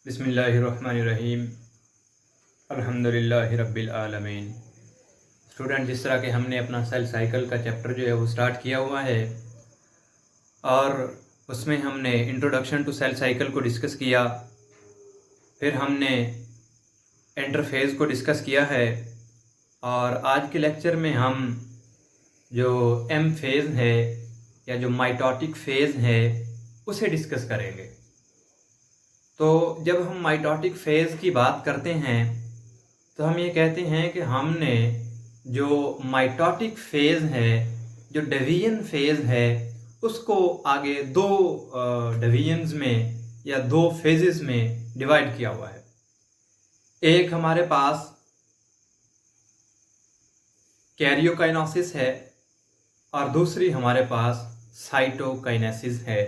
बिस्मिल्लाहिर्रहमानिर्रहीम। अल्हम्दुलिल्लाहि रब्बिल आलमीन। स्टूडेंट, जिस तरह के हमने अपना सेल साइकिल का चैप्टर जो है वो स्टार्ट किया हुआ है और उसमें हमने इंट्रोडक्शन टू सेल साइकिल को डिस्कस किया, फिर हमने इंटरफेज़ को डिस्कस किया है और आज के लेक्चर में हम जो एम फेज़ है या जो माइटोटिक फेज़ है उसे डिस्कस करेंगे। तो जब हम माइटोटिक फेज़ की बात करते हैं तो हम ये कहते हैं कि हमने जो माइटोटिक फेज़ है, जो डिवीजन फेज़ है, उसको आगे दो डिवीजन्स में या दो फेजेस में डिवाइड किया हुआ है। एक हमारे पास कैरियोकाइनेसिस है और दूसरी हमारे पास साइटोकाइनेसिस है।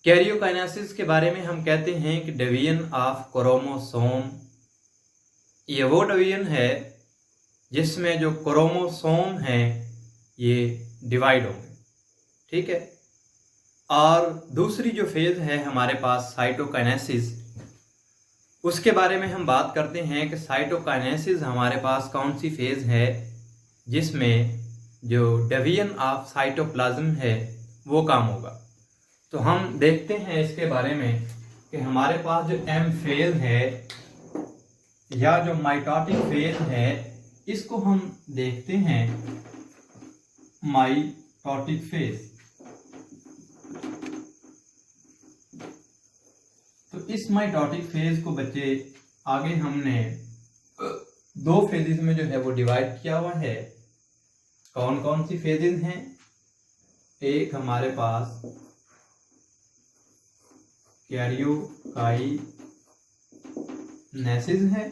कैरियोकाइनेसिस के बारे में हम कहते हैं कि डिवीजन ऑफ क्रोमोसोम। ये वो डिवीजन है जिसमें जो क्रोमोसोम हैं ये डिवाइड होंगे, ठीक है। और दूसरी जो फेज है हमारे पास साइटोकाइनेसिस, उसके बारे में हम बात करते हैं कि साइटोकाइनेसिस हमारे पास कौन सी फेज है जिसमें जो डिवीजन ऑफ साइटोप्लाज्म है वो काम होगा। तो हम देखते हैं इसके बारे में कि हमारे पास जो एम फेज है या जो माइटोटिक फेज है, इसको हम देखते हैं माइटोटिक फेज। तो इस माइटोटिक फेज को बच्चे आगे हमने दो फेजेस में जो है वो डिवाइड किया हुआ है। कौन कौन सी फेजेस हैं? एक हमारे पास कैरियोकाइनेसिस है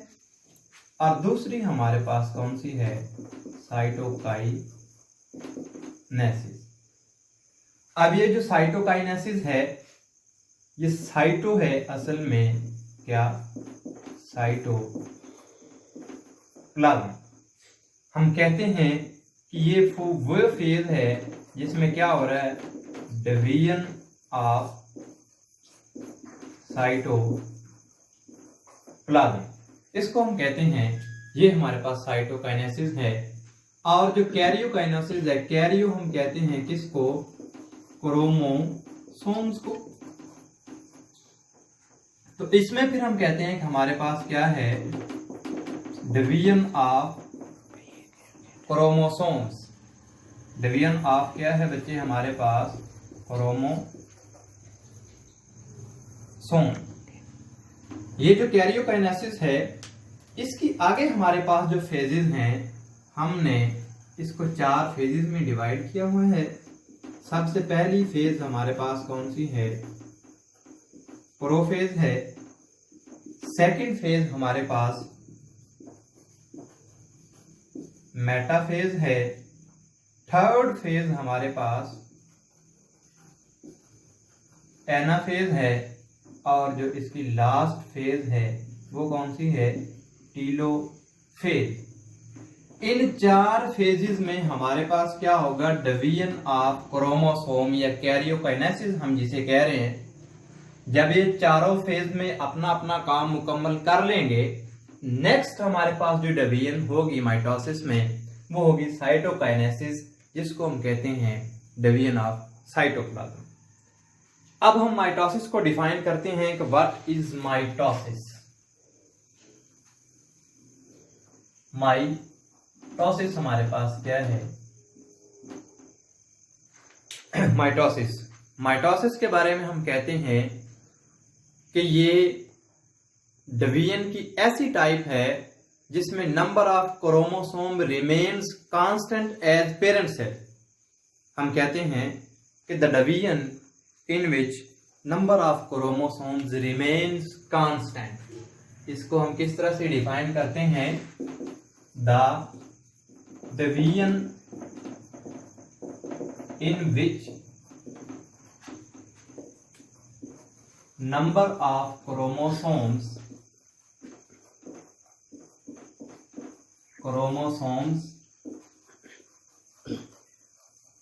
और दूसरी हमारे पास कौन सी है? साइटोकाइनेसिस। अब ये जो साइटोकाइनेसिस है, ये साइटो है असल में क्या? साइटोप्लाज्म। हम कहते हैं कि ये वो फेज है जिसमें क्या हो रहा है? Division of cytoplasm. इसको हम कहते हैं, ये हमारे पास साइटोकाइनेसिस है। और जो कैरियोकाइनेसिस है, कैरियो हम कहते हैं किसको? क्रोमोसोम्स को। तो इसमें फिर हम कहते हैं कि हमारे पास क्या है? Division of chromosomes. Division of क्या है बच्चे हमारे पास? क्रोमोसोम। ये जो कैरियोकाइनेसिस है, इसकी आगे हमारे पास जो फेजेस हैं, हमने इसको 4 फेजेस में डिवाइड किया हुआ है। सबसे पहली फेज हमारे पास कौन सी है? प्रोफेज है। सेकंड फेज हमारे पास मेटाफेज है। थर्ड फेज हमारे पास एनाफेज है और जो इसकी लास्ट फेज है वो कौन सी है? टीलोफेज। इन 4 फेजेस में हमारे पास क्या होगा? डिवीजन ऑफ क्रोमोसोम या कैरियोकाइनेसिस हम जिसे कह रहे हैं। जब ये चारों फेज में अपना अपना काम मुकम्मल कर लेंगे, नेक्स्ट हमारे पास जो डिवीजन होगी माइटोसिस में वो होगी साइटोकाइनेसिस, जिसको हम कहते हैं डिवीजन ऑफ साइटोप्लाज्म। अब हम माइटोसिस को डिफाइन करते हैं कि व्हाट इज माइटोसिस। माइटोसिस हमारे पास क्या है? माइटोसिस के बारे में हम कहते हैं कि ये डिवीजन की ऐसी टाइप है जिसमें number of chromosome remains constant as parent cell. हम कहते हैं कि the division in which number of chromosomes remains constant. इसको हम किस तरह से डिफाइन करते हैं? The division in which number of chromosomes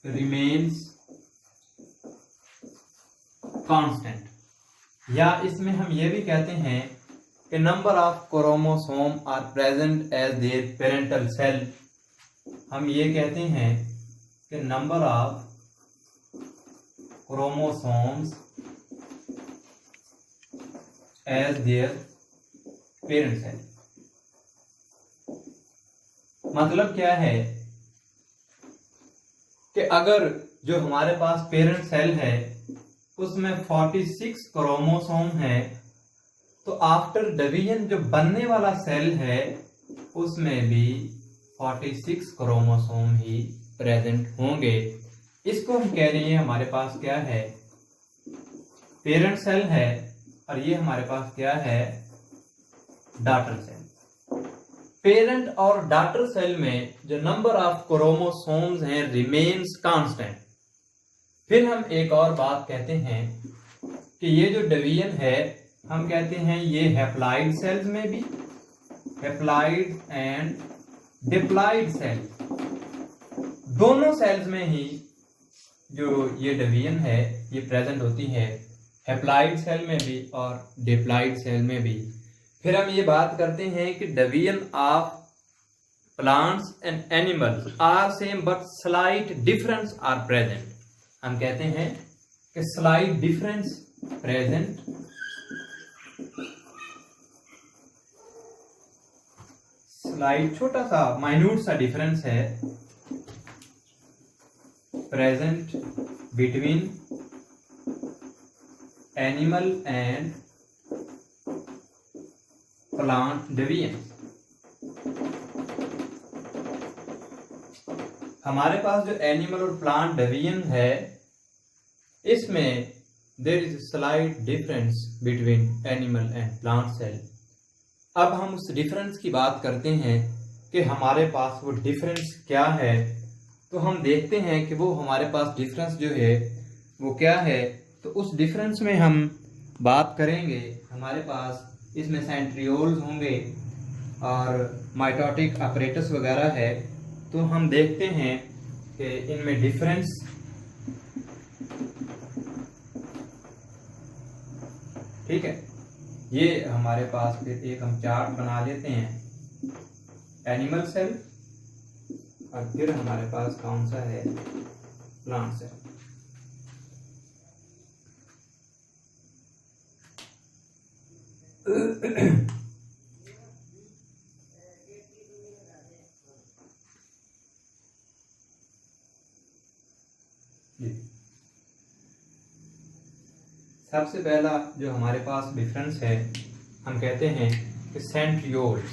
remains constant। या इसमें हम ये भी कहते हैं कि number of chromosome are present as their parental cell. हम ये कहते हैं कि number of chromosomes as their parent cell. मतलब क्या है कि अगर जो हमारे पास पेरेंट सेल है उसमें 46 क्रोमोसोम है, तो आफ्टर डिवीजन जो बनने वाला सेल है उसमें भी 46 क्रोमोसोम ही प्रेजेंट होंगे। इसको हम कह रहे हैं हमारे पास क्या है, पेरेंट सेल है, और ये हमारे पास क्या है, डॉटर सेल। पेरेंट और डॉटर सेल में जो नंबर ऑफ क्रोमोसोम्स हैं रिमेन्स कांस्टेंट। फिर हम एक और बात कहते हैं कि ये जो डिवीजन है हम कहते हैं ये हैप्लॉइड सेल्स में भी, हैप्लॉइड एंड डिप्लॉइड सेल, दोनों सेल्स में ही जो ये डिवीजन है ये प्रेजेंट होती है, हैप्लॉइड सेल में भी और डिप्लॉइड सेल में भी। फिर हम ये बात करते हैं कि division of plants and animals are same but slight difference are present. हम कहते हैं कि स्लाइट डिफरेंस प्रेजेंट, स्लाइट छोटा सा माइन्यूट सा डिफरेंस है present between animal and plant division. हमारे पास जो एनिमल और प्लांट डिवीजन है इसमें there is slight difference between animal and plant cell. अब हम उस डिफरेंस की बात करते हैं कि हमारे पास वो डिफरेंस क्या है। तो हम देखते हैं कि वो हमारे पास डिफरेंस जो है वो क्या है। तो उस डिफरेंस में हम बात करेंगे, हमारे पास इसमें सेंट्रियोल्स होंगे और माइटोटिक अपरेटस वगैरह है। तो हम देखते हैं कि इनमें डिफरेंस ठीक है। ये हमारे पास फिर एक हम चार्ट बना लेते हैं, एनिमल सेल, और फिर हमारे पास कौन सा है, प्लांट सेल। सबसे पहला जो हमारे पास डिफरेंस है हम कहते हैं कि सेंट्रियोल्स।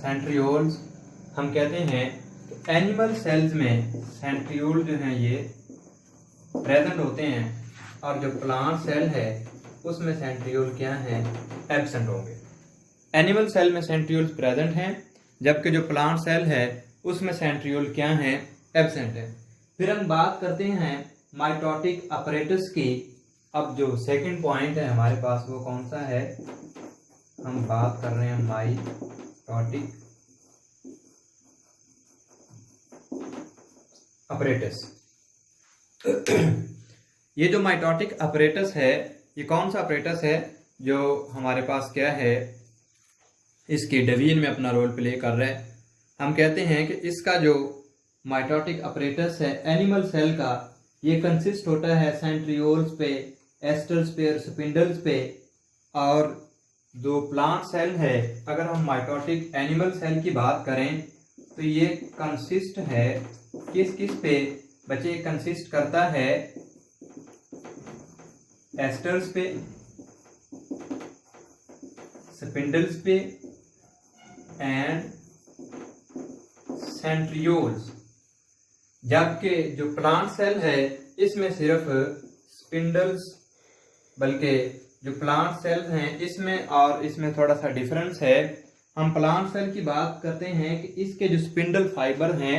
सेंट्रियोल्स हम कहते हैं कि एनिमल सेल्स में सेंट्रियोल जो हैं ये प्रेजेंट होते हैं, और जो प्लांट सेल है उसमें सेंट्रियोल क्या है, एब्सेंट होंगे। एनिमल सेल में सेंट्रियोल्स प्रेजेंट हैं, जबकि जो प्लांट सेल है उसमें सेंट्रियोल क्या है, एब्सेंट है। फिर हम बात करते हैं माइटोटिक अपरेटस की। अब जो सेकंड पॉइंट है हमारे पास वो कौन सा है, हम बात कर रहे हैं माइटोटिक अपरेटस। ये जो माइटोटिक अपरेटस है ये कौन सा अपरेटस है जो हमारे पास क्या है, इसकी डिवीजन में अपना रोल प्ले कर रहा है। हम कहते हैं कि इसका जो माइटोटिक अपरेटस है एनिमल सेल का, ये कंसिस्ट होता है सेंट्रियोल्स पे, एस्टर्स पे और स्पिंडल्स पे। और जो प्लांट सेल है, अगर हम माइटोटिक एनिमल सेल की बात करें तो ये कंसिस्ट है किस किस पे बच्चे, कंसिस्ट करता है एस्टर्स पे, स्पिंडल्स पे एंड सेंट्रियोल्स। जबकि जो प्लांट सेल है इसमें सिर्फ स्पिंडल्स, बल्कि जो प्लांट सेल्स हैं इसमें और इसमें थोड़ा सा डिफरेंस है। हम प्लांट सेल की बात करते हैं कि इसके जो स्पिंडल फाइबर हैं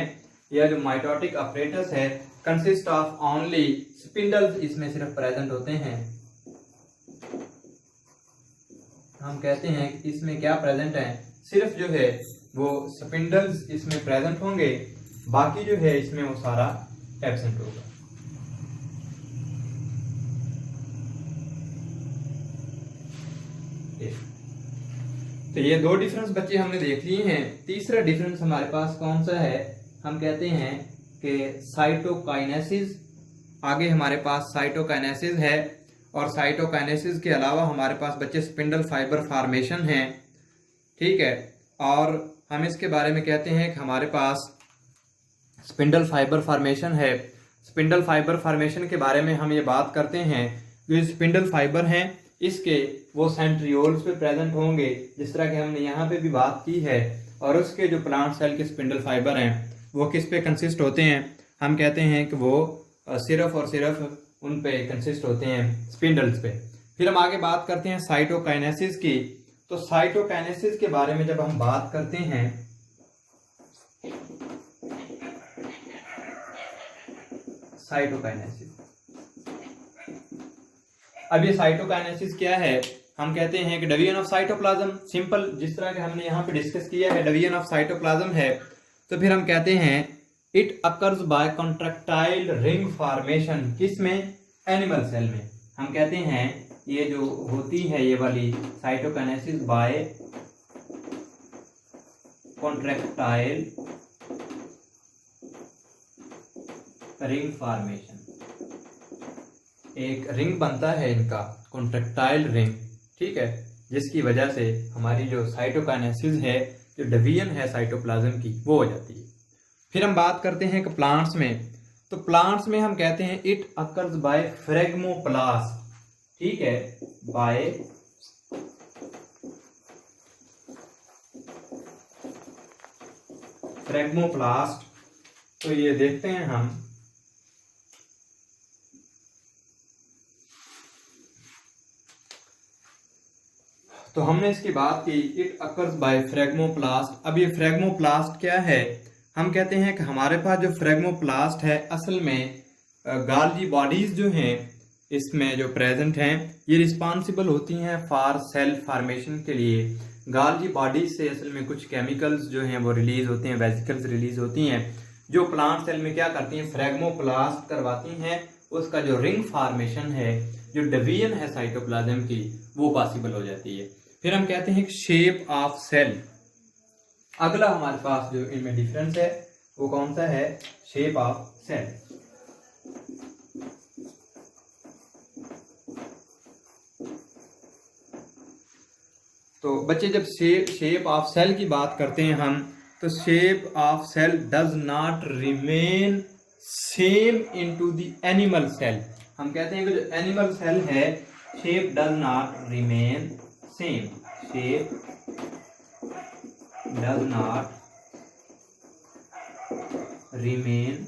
या जो माइटोटिक अपरेटस है कंसिस्ट ऑफ ओनली स्पिंडल्स, इसमें सिर्फ प्रेजेंट होते हैं। हम कहते हैं कि इसमें क्या प्रेजेंट है, सिर्फ जो है वो स्पिंडल्स इसमें प्रेजेंट होंगे, बाकी जो है इसमें वो सारा एब्सेंट होगा। तो ये दो डिफरेंस बच्चे हमने देख लिए हैं। तीसरा डिफरेंस हमारे पास कौन सा है, हम कहते हैं कि साइटोकाइनेसिस। आगे हमारे पास साइटोकाइनेसिस है और साइटोकाइनेसिस के अलावा हमारे पास बच्चे स्पिंडल फाइबर फॉर्मेशन है, ठीक है। और हम इसके बारे में कहते हैं कि हमारे पास स्पिंडल फाइबर फॉर्मेशन है। स्पिंडल फाइबर फॉर्मेशन के बारे में हम ये बात करते हैं, जो स्पिंडल फाइबर हैं इसके वो सेंट्रियोल्स पे प्रेजेंट होंगे, जिस तरह कि हमने यहाँ पे भी बात की है। और उसके जो प्लांट सेल के स्पिंडल फाइबर हैं वो किस पे कंसिस्ट होते हैं, हम कहते हैं कि वो सिर्फ और सिर्फ उन पे कंसिस्ट होते हैं, स्पिंडल्स पे। फिर हम आगे बात करते हैं साइटोकाइनेसिस की। तो साइटोकाइनेसिस के बारे में जब हम बात करते हैं, साइटोकाइनेसिस, अब ये साइटोकाइनेसिस क्या है, हम कहते हैं कि डिवीजन ऑफ साइटोप्लाज्म। सिंपल, जिस तरह के हमने यहाँ पे डिस्कस किया है, डिवीजन ऑफ साइटोप्लाज्म है। तो फिर हम कहते हैं it occurs by contractile ring formation. किसमें, एनिमल सेल में। हम कहते हैं ये जो होती है ये वाली cytokinesis by contractile ring formation. एक रिंग बनता है इनका, कॉन्ट्रैक्टाइल रिंग, ठीक है, जिसकी वजह से हमारी जो साइटोकाइनेसिस है, जो डिवीजन है साइटोप्लाज्म की, वो हो जाती है। फिर हम बात करते हैं कि प्लांट्स में। तो प्लांट्स में हम कहते हैं इट अकर्स बाय फ्रेगमोप्लास्ट, ठीक है, बाय फ्रेगमोप्लास्ट। तो ये देखते हैं हम, तो हमने इसकी बात की इट अकर्स बाय फ्रेगमोप्लास्ट। अब ये फ्रेगमोप्लास्ट क्या है, हम कहते हैं कि हमारे पास जो फ्रेगमोप्लास्ट है असल में गाल्जी बॉडीज जो हैं इसमें जो प्रेजेंट हैं, ये रिस्पॉन्सिबल होती हैं फॉर सेल फॉर्मेशन के लिए। गाल्जी बॉडीज से असल में कुछ केमिकल्स जो हैं वो रिलीज होते हैं, वेसिकल्स रिलीज होती हैं, जो प्लांट सेल में क्या करती हैं, फ्रेगमोप्लास्ट करवाती हैं। उसका जो रिंग फॉर्मेशन है, जो डिवीजन है साइटोप्लाज्म की, वो पॉसिबल हो जाती है। फिर हम कहते हैं शेप ऑफ सेल। अगला हमारे पास जो इनमें डिफरेंस है वो कौन सा है, शेप ऑफ सेल। तो बच्चे जब शेप ऑफ सेल की बात करते हैं हम, तो shape of cell does not remain same into the animal cell. हम कहते हैं कि जो एनिमल सेल है, shape does not remain same, shape does not remain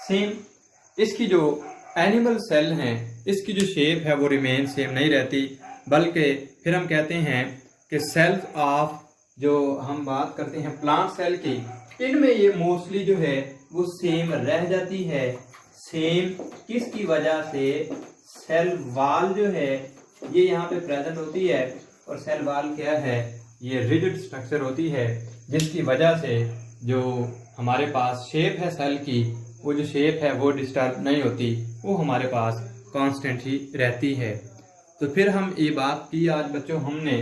same. इसकी जो एनिमल सेल हैं, इसकी जो शेप है वो रिमेन सेम नहीं रहती, बल्कि फिर हम कहते हैं कि सेल्स ऑफ, जो हम बात करते हैं प्लांट सेल की, इनमें ये मोस्टली जो है वो सेम रह जाती है। सेम किसकी वजह से, सेल वाल जो है ये यहाँ पे प्रेजेंट होती है, और सेल वाल क्या है, ये रिजिड स्ट्रक्चर होती है, जिसकी वजह से जो हमारे पास शेप है सेल की, वो जो शेप है वो डिस्टर्ब नहीं होती, वो हमारे पास कांस्टेंट ही रहती है। तो फिर हम ये बात की आज बच्चों हमने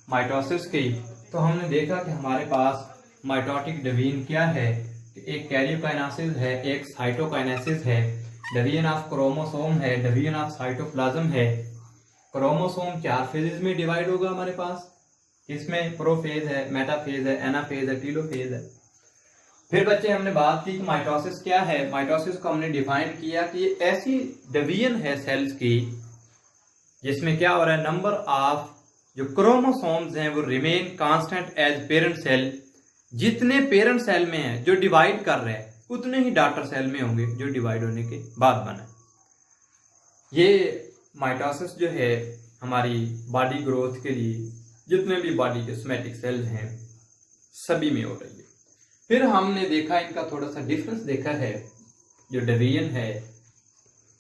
माइटोसिस की, तो हमने देखा कि हमारे पास माइटोटिक डिवीजन क्या है, एक कैरियोकाइनेसिस है, एक साइटोकाइनेसिस है, डिवीजन ऑफ क्रोमोसोम है, डिवीजन ऑफ साइटोप्लाज्म है। क्रोमोसोम 4 फेजेस में डिवाइड होगा हमारे पास, इसमें प्रोफेज है, मेटाफेज है, एनाफेज है, टीलोफेज है। फिर बच्चे हमने बात की कि माइटोसिस क्या है। माइटोसिस को हमने डिफाइन किया कि ये ऐसी डिवीजन है सेल्स की जिसमें क्या हो रहा है, नंबर ऑफ जो क्रोमोसोम्स हैं वो remain constant as parent cell. जितने पेरेंट सेल में है जो डिवाइड कर रहे हैं, उतने ही डॉटर सेल में होंगे जो डिवाइड होने के बाद बने। ये माइटोसिस जो है हमारी बॉडी ग्रोथ के लिए जितने भी बॉडी के सोमैटिक सेल्स हैं सभी में हो रही है। फिर हमने देखा इनका थोड़ा सा डिफरेंस देखा है, जो डिवीजन है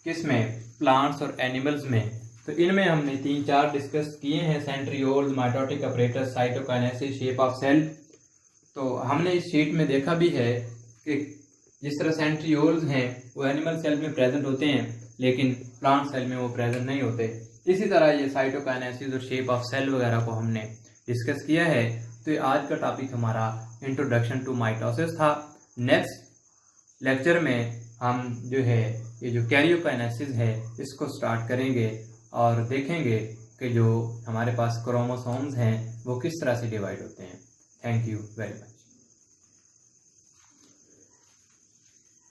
किसमें, प्लांट्स और एनिमल्स में। तो इनमें हमने 3-4 डिस्कस किए हैं, centrioles, mitotic apparatus, cytokinesis, shape of cell. तो हमने इस शीट में देखा भी है कि जिस तरह सेंट्रियोल्स हैं वो एनिमल सेल में प्रेजेंट होते हैं लेकिन प्लांट सेल में वो प्रेजेंट नहीं होते। इसी तरह ये साइटोकाइनेसिस और शेप ऑफ सेल वगैरह को हमने डिस्कस किया है। तो ये आज का टॉपिक हमारा इंट्रोडक्शन टू माइटोसिस था। नेक्स्ट लेक्चर में हम जो है ये जो कैरियोकाइनेसिस है इसको स्टार्ट करेंगे और देखेंगे कि जो हमारे पास क्रोमोसोम्स हैं वो किस तरह से डिवाइड होते हैं। Thank you very much.